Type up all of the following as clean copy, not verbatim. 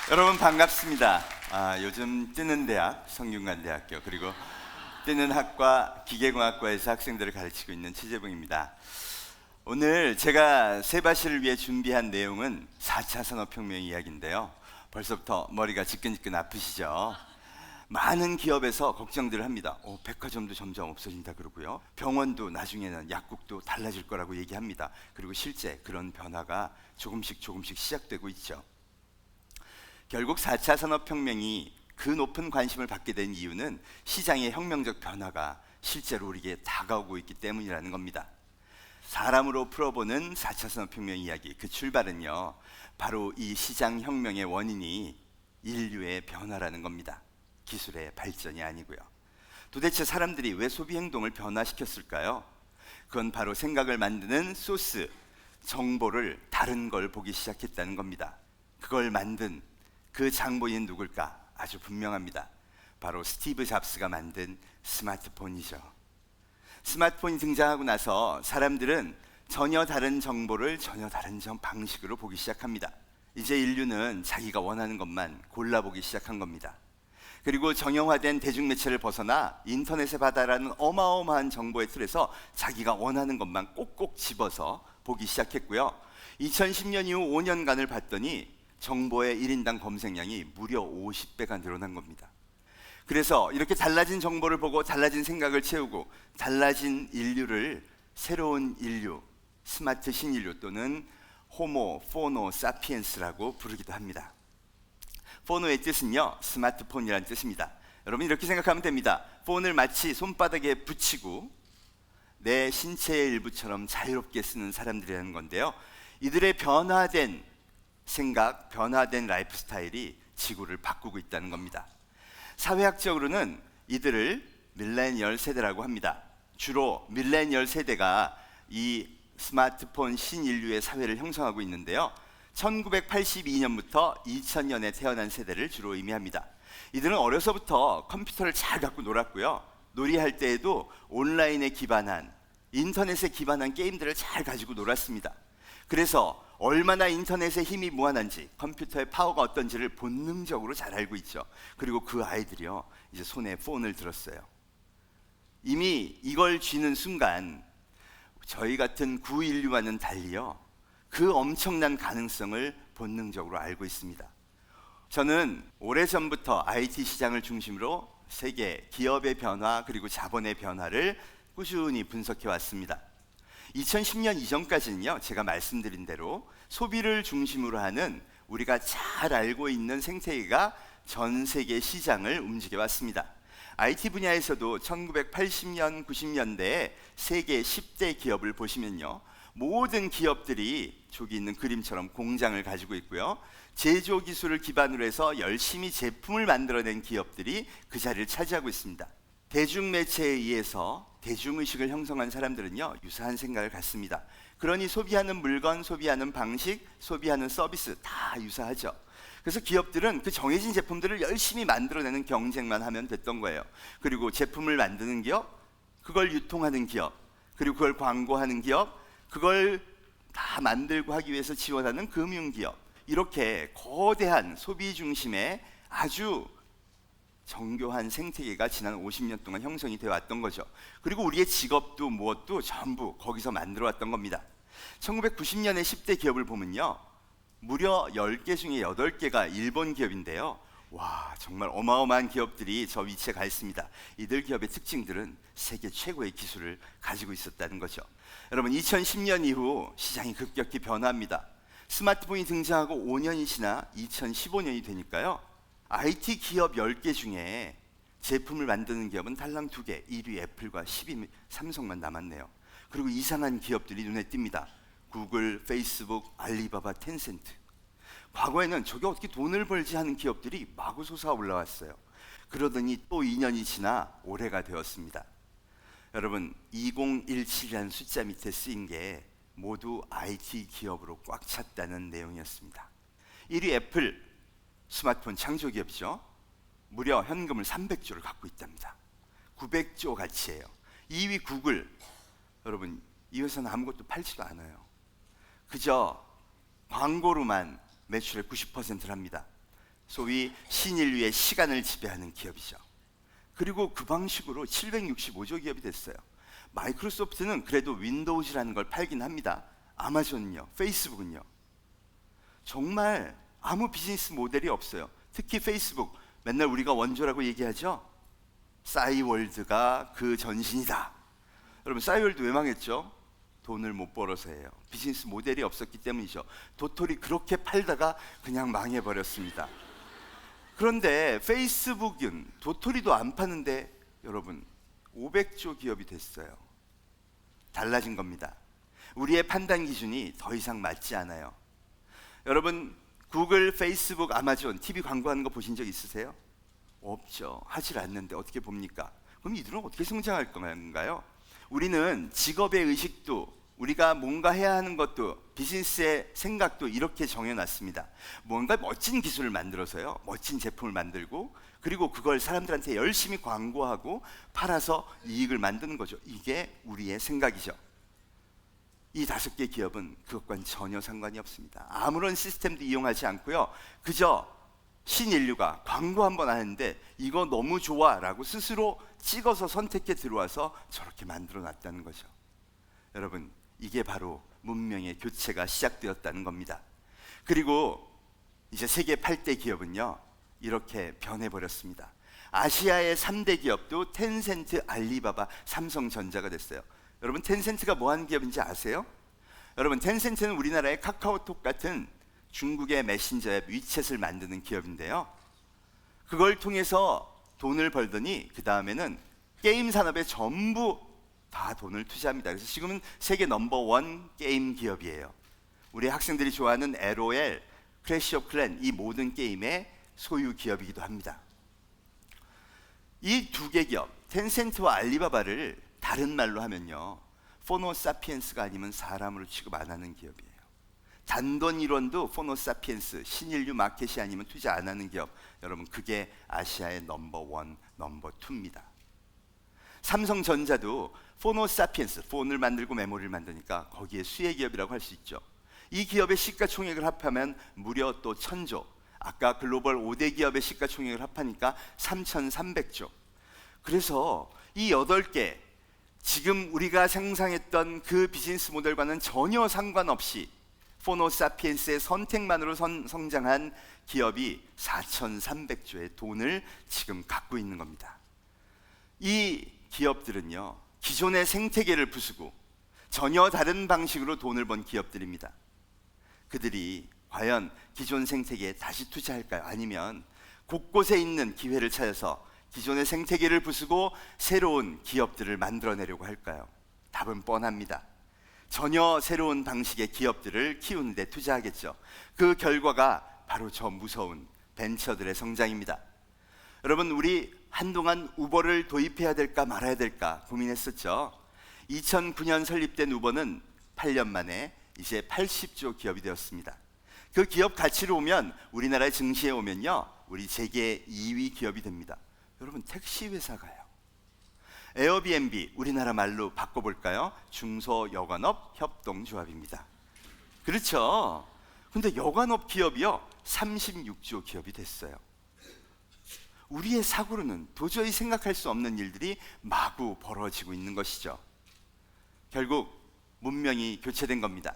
여러분 반갑습니다. 요즘 뜨는 대학 성균관대학교 그리고 뜨는 학과 기계공학과에서 학생들을 가르치고 있는 최재봉입니다. 오늘 제가 세바시를 위해 준비한 내용은 4차 산업혁명 이야기인데요. 벌써부터 머리가 지끈지끈 아프시죠? 많은 기업에서 걱정들을 합니다. 백화점도 점점 없어진다 그러고요. 병원도 나중에는 약국도 달라질 거라고 얘기합니다. 그리고 실제 그런 변화가 조금씩 시작되고 있죠. 결국 4차 산업혁명이 그 높은 관심을 받게 된 이유는 시장의 혁명적 변화가 실제로 우리에게 다가오고 있기 때문이라는 겁니다. 사람으로 풀어보는 4차 산업혁명 이야기, 그 출발은요, 바로 이 시장 혁명의 원인이 인류의 변화라는 겁니다. 기술의 발전이 아니고요. 도대체 사람들이 왜 소비 행동을 변화시켰을까요? 그건 바로 생각을 만드는 소스, 정보를 다른 걸 보기 시작했다는 겁니다. 그걸 만든 그 장본인 누굴까? 아주 분명합니다. 바로 스티브 잡스가 만든 스마트폰이죠. 스마트폰이 등장하고 나서 사람들은 전혀 다른 정보를 전혀 다른 방식으로 보기 시작합니다. 이제 인류는 자기가 원하는 것만 골라보기 시작한 겁니다. 그리고 정형화된 대중매체를 벗어나 인터넷에 바다라는 어마어마한 정보의 틀에서 자기가 원하는 것만 꼭꼭 집어서 보기 시작했고요. 2010년 이후 5년간을 봤더니 정보의 1인당 검색량이 무려 50배가 늘어난 겁니다. 그래서 이렇게 달라진 정보를 보고 달라진 생각을 채우고 달라진 인류를 새로운 인류, 스마트 신인류 또는 호모 포노 사피엔스라고 부르기도 합니다. 포노의 뜻은요, 스마트폰이라는 뜻입니다. 여러분 이렇게 생각하면 됩니다. 폰을 마치 손바닥에 붙이고 내 신체의 일부처럼 자유롭게 쓰는 사람들이라는 건데요. 이들의 변화된 생각, 변화된 라이프 스타일이 지구를 바꾸고 있다는 겁니다. 사회학적으로는 이들을 밀레니얼 세대라고 합니다. 주로 밀레니얼 세대가 이 스마트폰 신인류의 사회를 형성하고 있는데요. 1982년부터 2000년에 태어난 세대를 주로 의미합니다. 이들은 어려서부터 컴퓨터를 잘 갖고 놀았고요. 놀이할 때에도 온라인에 기반한, 인터넷에 기반한 게임들을 잘 가지고 놀았습니다. 그래서 얼마나 인터넷의 힘이 무한한지, 컴퓨터의 파워가 어떤지를 본능적으로 잘 알고 있죠. 그리고 그 아이들이요, 이제 손에 폰을 들었어요. 이미 이걸 쥐는 순간 저희 같은 구인류와는 달리요, 그 엄청난 가능성을 본능적으로 알고 있습니다. 저는 오래전부터 IT 시장을 중심으로 세계 기업의 변화 그리고 자본의 변화를 꾸준히 분석해 왔습니다. 2010년 이전까지는요, 제가 말씀드린 대로 소비를 중심으로 하는 우리가 잘 알고 있는 생태계가 전 세계 시장을 움직여 왔습니다. IT 분야에서도 1980년, 90년대에 세계 10대 기업을 보시면요, 모든 기업들이 저기 있는 그림처럼 공장을 가지고 있고요, 제조 기술을 기반으로 해서 열심히 제품을 만들어낸 기업들이 그 자리를 차지하고 있습니다. 대중매체에 의해서 대중의식을 형성한 사람들은요, 유사한 생각을 갖습니다. 그러니 소비하는 물건, 소비하는 방식, 소비하는 서비스 다 유사하죠. 그래서 기업들은 그 정해진 제품들을 열심히 만들어내는 경쟁만 하면 됐던 거예요. 그리고 제품을 만드는 기업, 그걸 유통하는 기업, 그리고 그걸 광고하는 기업, 그걸 다 만들고 하기 위해서 지원하는 금융기업, 이렇게 거대한 소비 중심의 아주 정교한 생태계가 지난 50년 동안 형성이 되어 왔던 거죠. 그리고 우리의 직업도 무엇도 전부 거기서 만들어 왔던 겁니다. 1990년에 10대 기업을 보면요, 무려 10개 중에 8개가 일본 기업인데요. 와, 정말 어마어마한 기업들이 저 위치에 가 있습니다. 이들 기업의 특징들은 세계 최고의 기술을 가지고 있었다는 거죠. 여러분, 2010년 이후 시장이 급격히 변화합니다. 스마트폰이 등장하고 5년이 지나 2015년이 되니까요, IT 기업 10개 중에 제품을 만드는 기업은 달랑 2개, 1위 애플과 10위 삼성만 남았네요. 그리고 이상한 기업들이 눈에 띕니다. 구글, 페이스북, 알리바바, 텐센트. 과거에는 저게 어떻게 돈을 벌지 하는 기업들이 마구 솟아 올라왔어요. 그러더니 또 2년이 지나 올해가 되었습니다. 여러분, 2017이라는 숫자 밑에 쓰인 게 모두 IT 기업으로 꽉 찼다는 내용이었습니다. 1위 애플, 스마트폰 창조기업이죠. 무려 현금을 300조를 갖고 있답니다. 900조 가치예요. 2위 구글, 여러분 이 회사는 아무것도 팔지도 않아요. 그저 광고로만 매출의 90%를 합니다. 소위 신인류의 시간을 지배하는 기업이죠. 그리고 그 방식으로 765조 기업이 됐어요. 마이크로소프트는 그래도 윈도우즈라는 걸 팔긴 합니다. 아마존은요, 페이스북은요. 정말 아무 비즈니스 모델이 없어요. 특히 페이스북, 맨날 우리가 원조라고 얘기하죠. 싸이월드가 그 전신이다. 여러분, 싸이월드 왜 망했죠? 돈을 못 벌어서예요. 비즈니스 모델이 없었기 때문이죠. 도토리 그렇게 팔다가 그냥 망해버렸습니다. 그런데 페이스북은 도토리도 안 파는데 여러분 500조 기업이 됐어요. 달라진 겁니다. 우리의 판단 기준이 더 이상 맞지 않아요. 여러분, 구글, 페이스북, 아마존 TV 광고하는 거 보신 적 있으세요? 없죠. 하질 않는데 어떻게 봅니까? 그럼 이들은 어떻게 성장할 건가요? 우리는 직업의 의식도, 우리가 뭔가 해야 하는 것도, 비즈니스의 생각도 이렇게 정해놨습니다. 뭔가 멋진 기술을 만들어서요, 멋진 제품을 만들고, 그리고 그걸 사람들한테 열심히 광고하고 팔아서 이익을 만드는 거죠. 이게 우리의 생각이죠. 이 5개 기업은 그것과는 전혀 상관이 없습니다. 아무런 시스템도 이용하지 않고요, 그저 신인류가 광고 한번 하는데 이거 너무 좋아 라고 스스로 찍어서 선택해 들어와서 저렇게 만들어 놨다는 거죠. 여러분, 이게 바로 문명의 교체가 시작되었다는 겁니다. 그리고 이제 세계 8대 기업은요, 이렇게 변해버렸습니다. 아시아의 3대 기업도 텐센트, 알리바바, 삼성전자가 됐어요. 여러분, 텐센트가 뭐 하는 기업인지 아세요? 여러분, 텐센트는 우리나라의 카카오톡 같은 중국의 메신저 앱 위챗을 만드는 기업인데요, 그걸 통해서 돈을 벌더니 그 다음에는 게임 산업에 전부 다 돈을 투자합니다. 그래서 지금은 세계 넘버1 게임 기업이에요. 우리 학생들이 좋아하는 LOL, 클래시 오브 클랜, 이 모든 게임의 소유 기업이기도 합니다. 이 2개 기업, 텐센트와 알리바바를 다른 말로 하면요, 포노사피엔스가 아니면 사람으로 취급 안 하는 기업이에요. 단돈 1원도 포노사피엔스, 신인류 마켓이 아니면 투자 안 하는 기업, 여러분 그게 아시아의 넘버1, 넘버2입니다. 삼성전자도 포노사피엔스, 폰을 만들고 메모리를 만드니까 거기에 수혜 기업이라고 할 수 있죠. 이 기업의 시가총액을 합하면 무려 또 1000조, 아까 글로벌 5대 기업의 시가총액을 합하니까 3300조. 그래서 이 8개, 지금 우리가 상상했던 그 비즈니스 모델과는 전혀 상관없이 포노사피엔스의 선택만으로 성장한 기업이 4300조의 돈을 지금 갖고 있는 겁니다. 이 기업들은요, 기존의 생태계를 부수고 전혀 다른 방식으로 돈을 번 기업들입니다. 그들이 과연 기존 생태계에 다시 투자할까요? 아니면 곳곳에 있는 기회를 찾아서 기존의 생태계를 부수고 새로운 기업들을 만들어내려고 할까요? 답은 뻔합니다. 전혀 새로운 방식의 기업들을 키우는 데 투자하겠죠. 그 결과가 바로 저 무서운 벤처들의 성장입니다. 여러분, 우리 한동안 우버를 도입해야 될까 말아야 될까 고민했었죠. 2009년 설립된 우버는 8년 만에 이제 80조 기업이 되었습니다. 그 기업 가치로 오면, 우리나라에 증시에 오면요, 우리 세계 2위 기업이 됩니다. 여러분, 택시 회사가요. 에어비앤비, 우리나라 말로 바꿔볼까요? 중소여관업 협동조합입니다. 그렇죠. 근데 여관업 기업이요, 36조 기업이 됐어요. 우리의 사고로는 도저히 생각할 수 없는 일들이 마구 벌어지고 있는 것이죠. 결국 문명이 교체된 겁니다.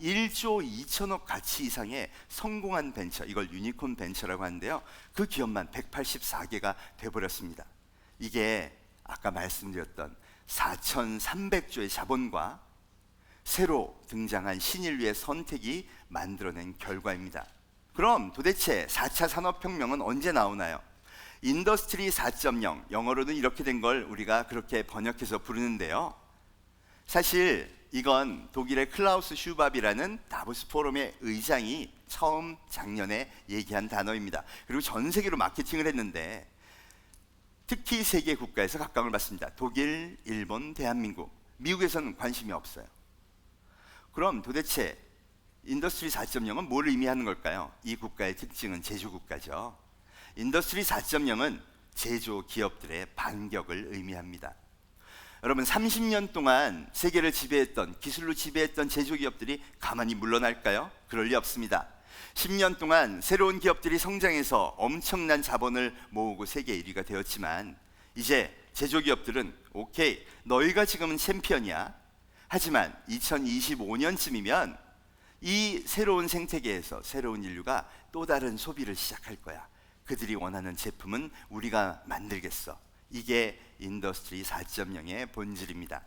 1조 2천억 가치 이상의 성공한 벤처, 이걸 유니콘 벤처라고 하는데요, 그 기업만 184개가 돼버렸습니다. 이게 아까 말씀드렸던 4300조의 자본과 새로 등장한 신인류의 선택이 만들어낸 결과입니다. 그럼 도대체 4차 산업혁명은 언제 나오나요? 인더스트리 4.0, 영어로는 이렇게 된 걸 우리가 그렇게 번역해서 부르는데요, 사실 이건 독일의 클라우스 슈밥이라는 다보스 포럼의 의장이 처음 작년에 얘기한 단어입니다. 그리고 전 세계로 마케팅을 했는데 특히 세 개 국가에서 각광을 받습니다. 독일, 일본, 대한민국. 미국에서는 관심이 없어요. 그럼 도대체 인더스트리 4.0은 뭘 의미하는 걸까요? 이 국가의 특징은 제조국가죠. 인더스트리 4.0은 제조 기업들의 반격을 의미합니다. 여러분, 30년 동안 세계를 지배했던, 기술로 지배했던 제조기업들이 가만히 물러날까요? 그럴 리 없습니다. 10년 동안 새로운 기업들이 성장해서 엄청난 자본을 모으고 세계 1위가 되었지만 이제 제조기업들은 오케이, 너희가 지금은 챔피언이야. 하지만 2025년쯤이면 이 새로운 생태계에서 새로운 인류가 또 다른 소비를 시작할 거야. 그들이 원하는 제품은 우리가 만들겠어. 이게 인더스트리 4.0의 본질입니다.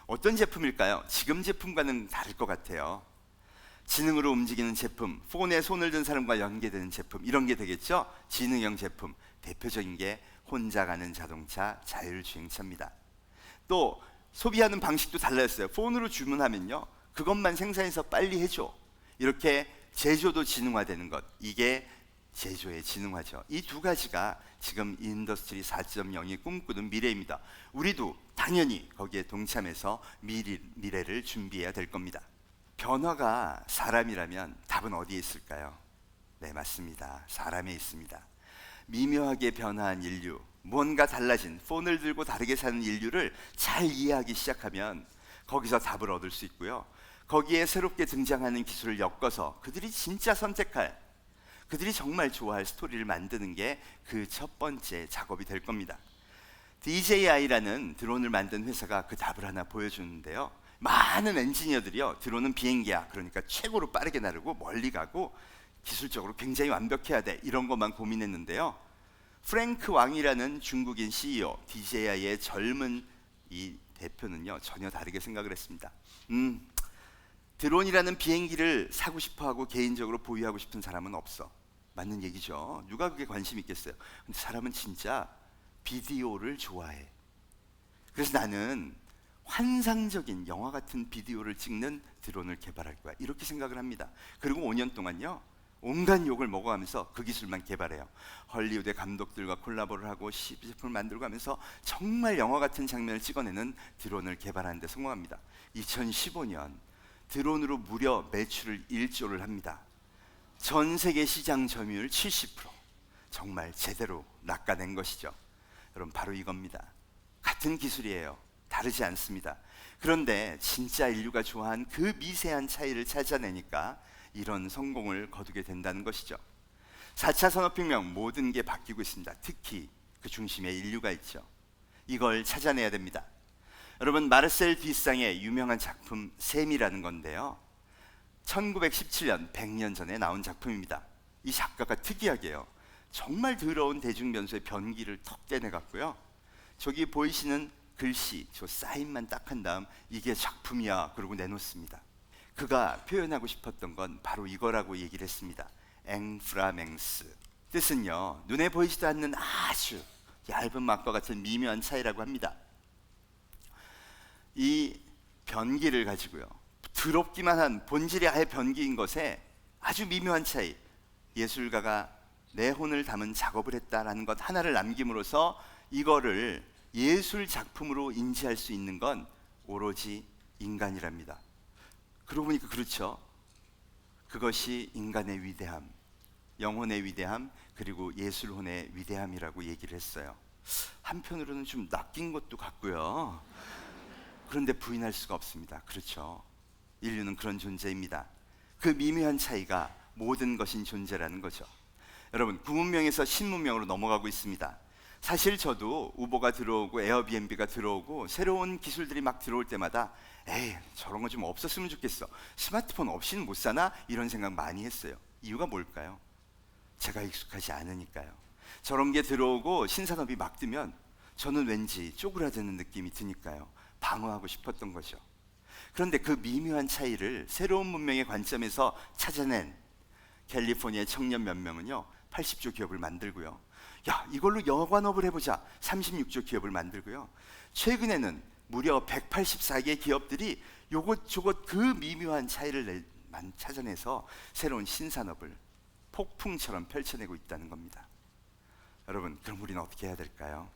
어떤 제품일까요? 지금 제품과는 다를 것 같아요. 지능으로 움직이는 제품, 폰에 손을 든 사람과 연계되는 제품, 이런 게 되겠죠? 지능형 제품, 대표적인 게 혼자 가는 자동차, 자율주행차입니다. 또 소비하는 방식도 달라졌어요. 폰으로 주문하면요, 그것만 생산해서 빨리 해줘. 이렇게 제조도 지능화되는 것, 이게 제조의 지능화죠. 이 두 가지가 지금 인더스트리 4.0이 꿈꾸는 미래입니다. 우리도 당연히 거기에 동참해서 미래를 준비해야 될 겁니다. 변화가 사람이라면 답은 어디에 있을까요? 네, 맞습니다. 사람에 있습니다. 미묘하게 변화한 인류, 뭔가 달라진, 폰을 들고 다르게 사는 인류를 잘 이해하기 시작하면 거기서 답을 얻을 수 있고요. 거기에 새롭게 등장하는 기술을 엮어서 그들이 진짜 선택할, 그들이 정말 좋아할 스토리를 만드는 게 그 첫 번째 작업이 될 겁니다. DJI라는 드론을 만든 회사가 그 답을 하나 보여주는데요. 많은 엔지니어들이요, 드론은 비행기야, 그러니까 최고로 빠르게 나르고 멀리 가고 기술적으로 굉장히 완벽해야 돼, 이런 것만 고민했는데요. 프랭크 왕이라는 중국인 CEO, DJI의 젊은 이 대표는요, 전혀 다르게 생각을 했습니다. 드론이라는 비행기를 사고 싶어하고 개인적으로 보유하고 싶은 사람은 없어. 맞는 얘기죠. 누가 그게 관심 있겠어요. 근데 사람은 진짜 비디오를 좋아해. 그래서 나는 환상적인 영화 같은 비디오를 찍는 드론을 개발할 거야, 이렇게 생각을 합니다. 그리고 5년 동안요, 온갖 욕을 먹어가면서 그 기술만 개발해요. 헐리우드의 감독들과 콜라보를 하고 제품을 만들고 하면서 정말 영화 같은 장면을 찍어내는 드론을 개발하는 데 성공합니다. 2015년 드론으로 무려 매출을 1조를 합니다. 전 세계 시장 점유율 70%, 정말 제대로 낚아낸 것이죠. 여러분, 바로 이겁니다. 같은 기술이에요. 다르지 않습니다. 그런데 진짜 인류가 좋아한 그 미세한 차이를 찾아내니까 이런 성공을 거두게 된다는 것이죠. 4차 산업혁명, 모든 게 바뀌고 있습니다. 특히 그 중심에 인류가 있죠. 이걸 찾아내야 됩니다. 여러분, 마르셀 듀상의 유명한 작품 샘이라는 건데요, 1917년, 100년 전에 나온 작품입니다. 이 작가가 특이하게요, 정말 더러운 대중변소의 변기를 턱 떼내갖고요, 저기 보이시는 글씨, 저 사인만 딱 한 다음 이게 작품이야 그러고 내놓습니다. 그가 표현하고 싶었던 건 바로 이거라고 얘기를 했습니다. 앵프라맹스, 뜻은요, 눈에 보이지도 않는 아주 얇은 막과 같은 미묘한 차이라고 합니다. 이 변기를 가지고요, 더럽기만 한 본질이 아예 변기인 것에 아주 미묘한 차이, 예술가가 내 혼을 담은 작업을 했다라는 것 하나를 남김으로써 이거를 예술 작품으로 인지할 수 있는 건 오로지 인간이랍니다. 그러고 보니까 그렇죠. 그것이 인간의 위대함, 영혼의 위대함, 그리고 예술혼의 위대함이라고 얘기를 했어요. 한편으로는 좀 낚인 것도 같고요. 그런데 부인할 수가 없습니다. 그렇죠. 인류는 그런 존재입니다. 그 미묘한 차이가 모든 것인 존재라는 거죠. 여러분, 구문명에서 신문명으로 넘어가고 있습니다. 사실 저도 우버가 들어오고 에어비앤비가 들어오고 새로운 기술들이 막 들어올 때마다 에이, 저런 거 좀 없었으면 좋겠어, 스마트폰 없이는 못 사나, 이런 생각 많이 했어요. 이유가 뭘까요? 제가 익숙하지 않으니까요. 저런 게 들어오고 신산업이 막 뜨면 저는 왠지 쪼그라드는 느낌이 드니까요, 방어하고 싶었던 거죠. 그런데 그 미묘한 차이를 새로운 문명의 관점에서 찾아낸 캘리포니아의 청년 몇 명은요, 80조 기업을 만들고요, 야, 이걸로 여관업을 해보자, 36조 기업을 만들고요, 최근에는 무려 184개 기업들이 요것저것 그 미묘한 차이를 찾아내서 새로운 신산업을 폭풍처럼 펼쳐내고 있다는 겁니다. 여러분, 그럼 우리는 어떻게 해야 될까요?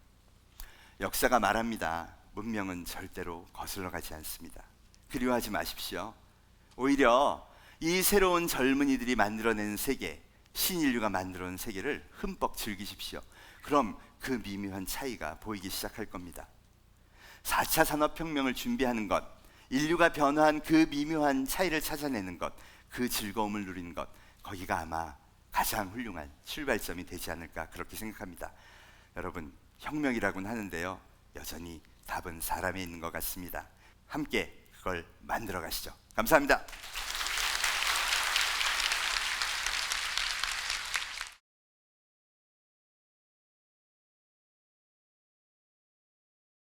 역사가 말합니다. 문명은 절대로 거슬러 가지 않습니다. 그리워하지 마십시오. 오히려 이 새로운 젊은이들이 만들어낸 세계, 신인류가 만들어낸 세계를 흠뻑 즐기십시오. 그럼 그 미묘한 차이가 보이기 시작할 겁니다. 4차 산업혁명을 준비하는 것, 인류가 변화한 그 미묘한 차이를 찾아내는 것, 그 즐거움을 누리는 것, 거기가 아마 가장 훌륭한 출발점이 되지 않을까 그렇게 생각합니다. 여러분, 혁명이라고는 하는데요, 여전히 답은 사람에 있는 것 같습니다. 함께 그걸 만들어 가시죠. 감사합니다.